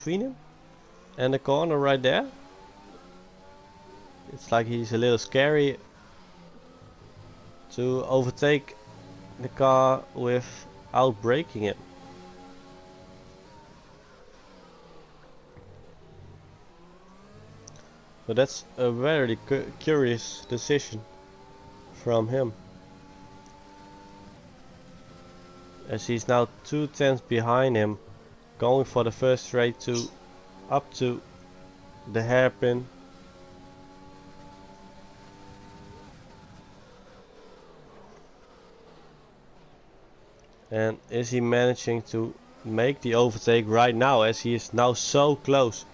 between him and the corner right there. It's like he's a little scary to overtake the car without breaking it. So that's a very curious decision from him, as he's now 2 tenths behind him, going for the first straight to up to the hairpin. And is he managing to make the overtake right now, as he is now so close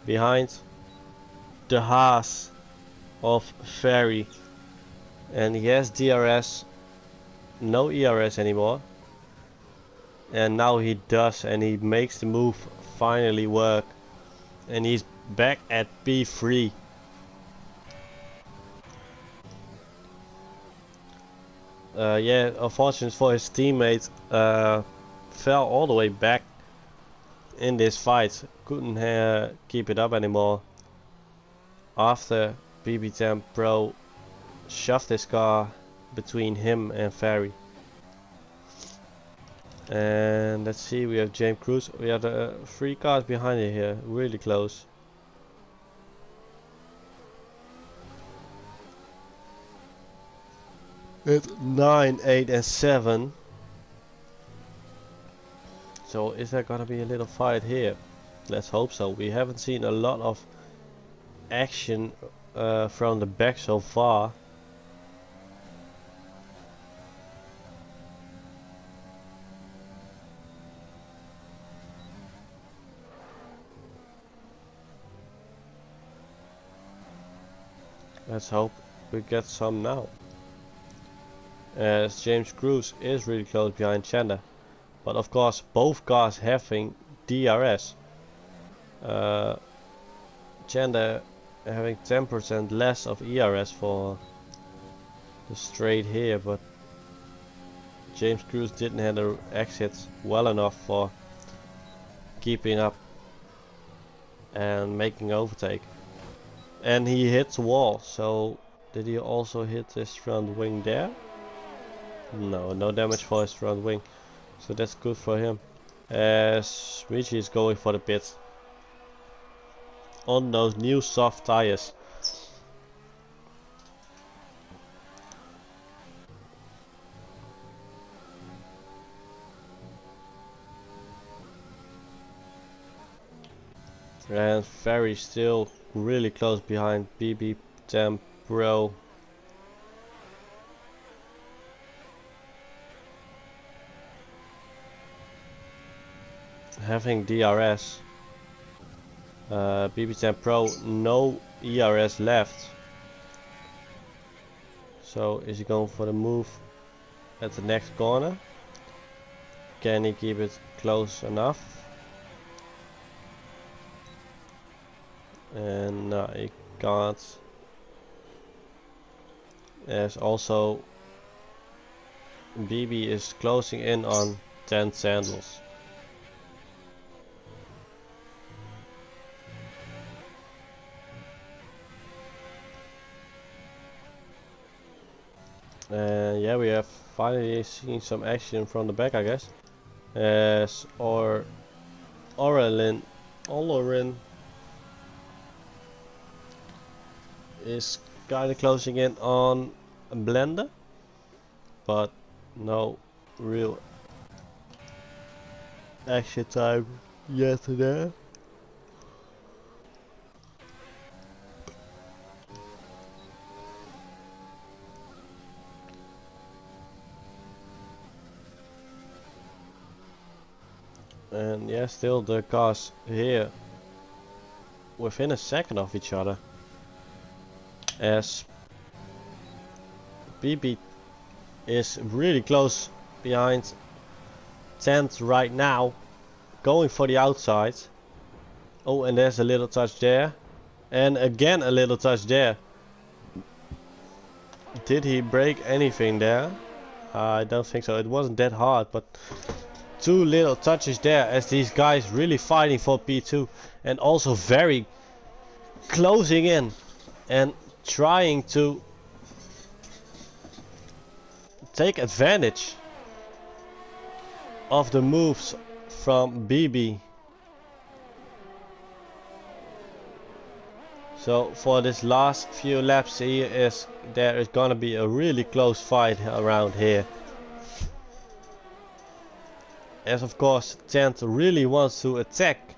behind the Haas of Ferry? And he has DRS, no ERS anymore. And now he does, and he makes the move finally work. And he's back at P3. Yeah, unfortunate for his teammate, fell all the way back in this fight. Couldn't keep it up anymore after BB10 Pro shoved his car between him and Ferry. And let's see, we have James Cruz. We have the 3 cars behind it here, really close. It's 9, 8 and 7. So is there gonna be a little fight here? Let's hope so. We haven't seen a lot of action from the back so far. Let's hope we get some now, as James Cruz is really close behind Chandler. But of course both cars having DRS. Chandler having 10% less of ERS for the straight here, but James Cruz didn't have the exits well enough for keeping up and making overtake. And he hits the wall. So did he also hit his front wing there? No, no damage for his front wing. So that's good for him, as Richie is going for the pits on those new soft tires. And Ferry still really close behind BB10 Pro. Having DRS. BB10 Pro, no ERS left. So is he going for the move at the next corner? Can he keep it close enough? And no, he can't. As also BB is closing in on 10 sandals. And yeah, we have finally seen some action from the back, I guess. As Olorin is kinda closing in on Blender, but no real action time yet there. And yeah, still the cars here within a second of each other, as BB is really close behind 10th right now, going for the outside. Oh, and there's a little touch there, and again a little touch there. Did he break anything there? I don't think so. It wasn't that hard, but Two little touches there as these guys really fighting for P2 and also very closing in and trying to take advantage of the moves from BB. So for this last few laps there is gonna be a really close fight around here. As of course Tent really wants to attack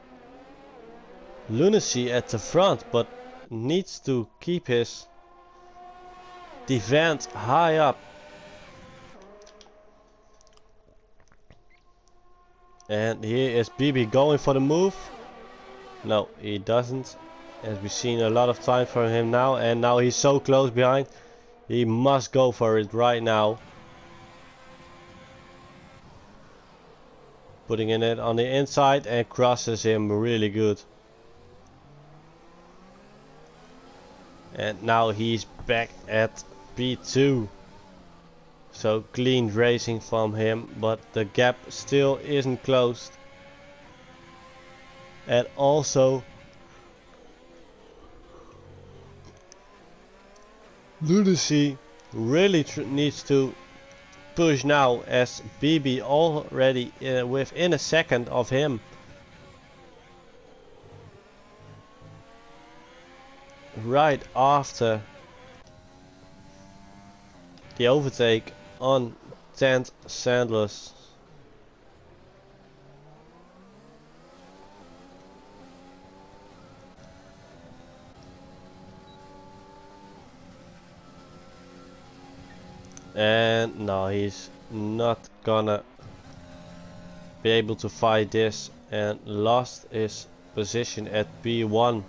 Lunacy at the front, but needs to keep his defense high up. And here is BB going for the move. No, he doesn't. As we've seen a lot of time from him now, and now he's so close behind. He must go for it right now. Putting in it on the inside and crosses him really good. And now he's back at P2. So clean racing from him, but the gap still isn't closed. And also Lunacy really needs to push now, as BB already within a second of him. Right after the overtake on Tent Sandless. And no, he's not gonna be able to fight this and lost his position at P1.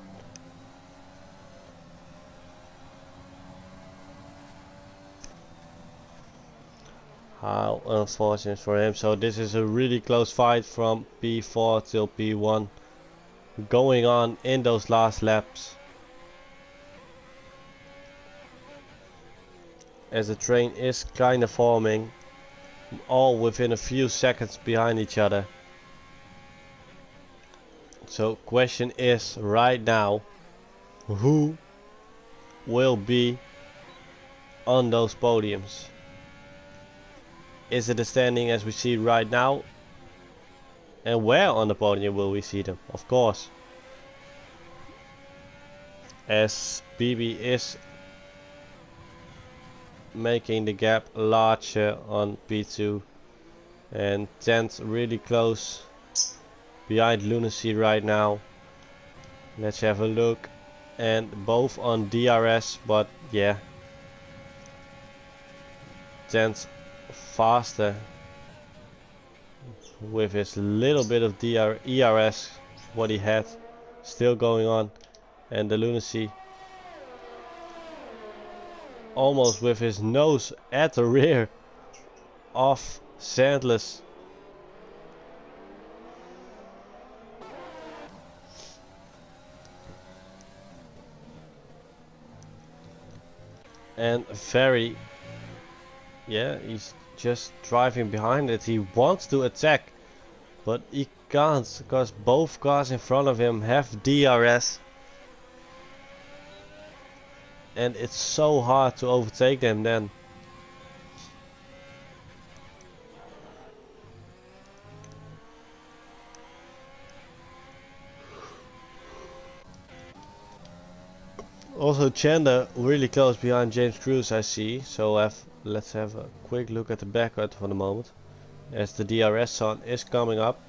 How unfortunate for him. So this is a really close fight from P4 till P1 going on in those last laps. As the train is kind of forming, all within a few seconds behind each other. So question is right now, who will be on those podiums? Is it the standing as we see right now? And where on the podium will we see them? Of course, as BB is making the gap larger on P2, and Tent really close behind Lunacy right now. Let's have a look, and both on DRS, but yeah, Tent faster with his little bit of ERS what he had still going on, and the Lunacy almost with his nose at the rear of Sandless. And very, yeah, he's just driving behind it. He wants to attack, but he can't because both cars in front of him have DRS. And it's so hard to overtake them then. Also Chandler really close behind James Cruz, I see. So let's have a quick look at the backward for the moment, as the DRS zone is coming up.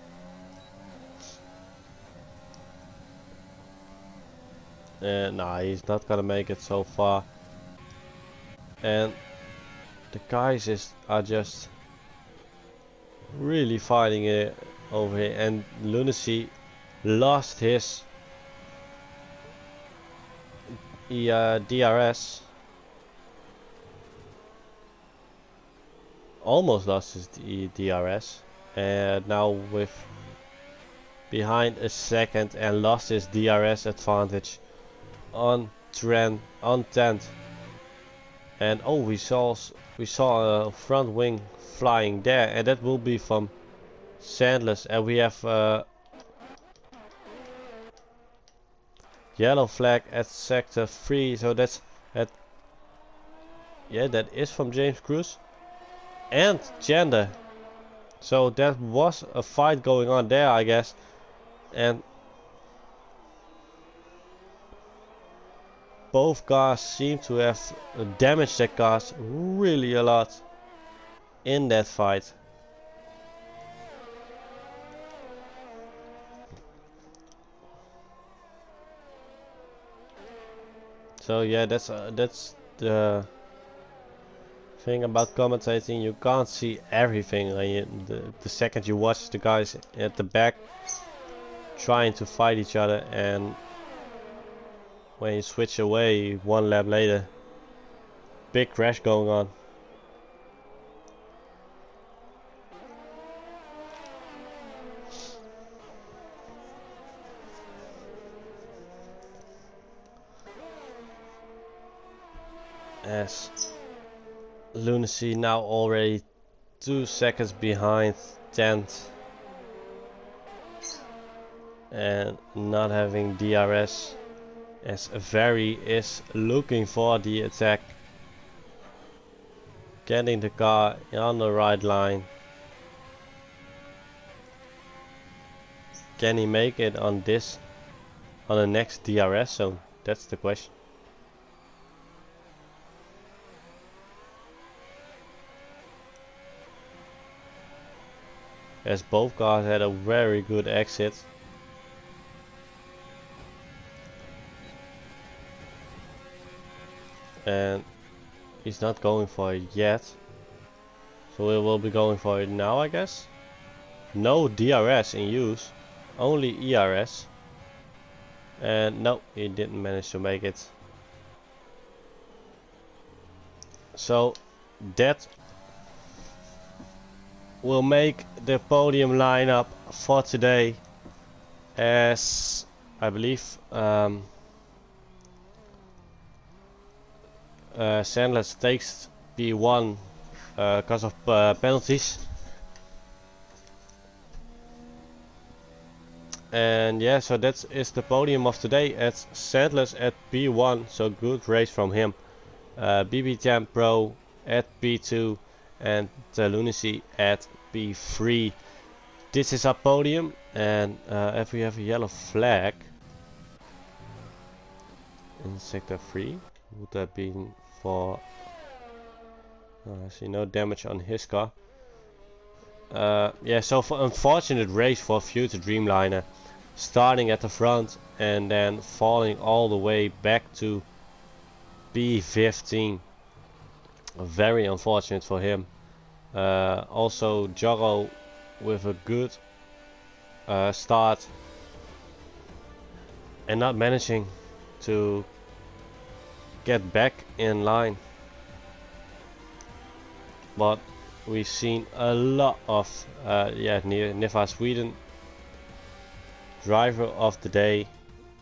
Nah, he's not gonna make it so far. And the guys are just really fighting it over here. And Lunacy lost his DRS. Almost lost his DRS. And now with behind a second and lost his DRS advantage on Tent. And oh, we saw a front wing flying there, and that will be from Sandless, and we have yellow flag at sector 3, so that's at, yeah, that is from James Cruz and Gender. So that was a fight going on there, I guess, and both cars seem to have damaged their cars really a lot in that fight. So yeah, that's the thing about commentating. You can't see everything. The second you watch the guys at the back trying to fight each other, and when you switch away one lap later, big crash going on. As Lunacy now already 2 seconds behind Tent and not having DRS, as Very is looking for the attack, getting the car on the right line. Can he make it on the next DRS zone? That's the question. As both cars had a very good exit. And he's not going for it yet. So we will be going for it now, I guess. No DRS in use, only ERS. And no, he didn't manage to make it. So that will make the podium lineup for today, as I believe Sandless takes P1 because of penalties. And yeah, so that is the podium of today at Sandless at P1, so good race from him. BB10 Pro at P2 and Lunacy at P3. This is our podium, and if we have a yellow flag in sector 3, would that be for... I see no damage on his car. Yeah, so for unfortunate race for Future Dreamliner, starting at the front and then falling all the way back to P15. Very unfortunate for him. Also Joro with a good start and not managing to get back in line. But we've seen a lot of Nifa Sweden, driver of the day,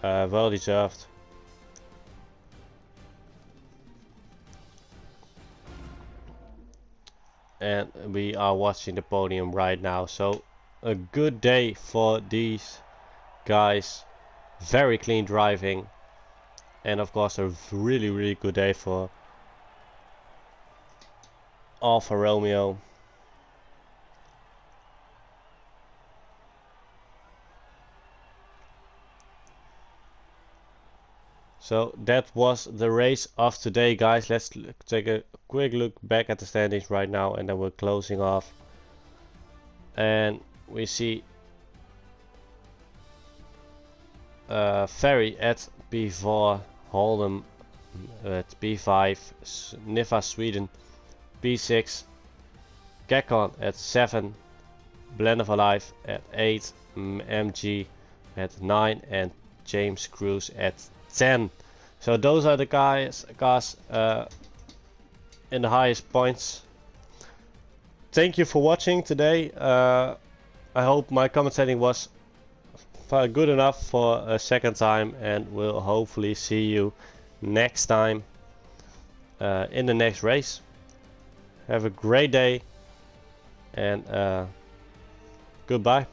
well deserved. And we are watching the podium right now, so a good day for these guys. Very clean driving, and of course a really good day for Alfa Romeo. So that was the race of today, guys. Let's take a quick look back at the standings right now, and then we're closing off. And we see Ferry at P4, Holden at P5, Nifa Sweden P6, Gekon at 7, Blend of Alive at 8, MG at 9, and James Cruz at 10. So those are the cars in the highest points. Thank you for watching today. I hope my commentating was good enough for a second time, and we'll hopefully see you next time in the next race. Have a great day, and Goodbye.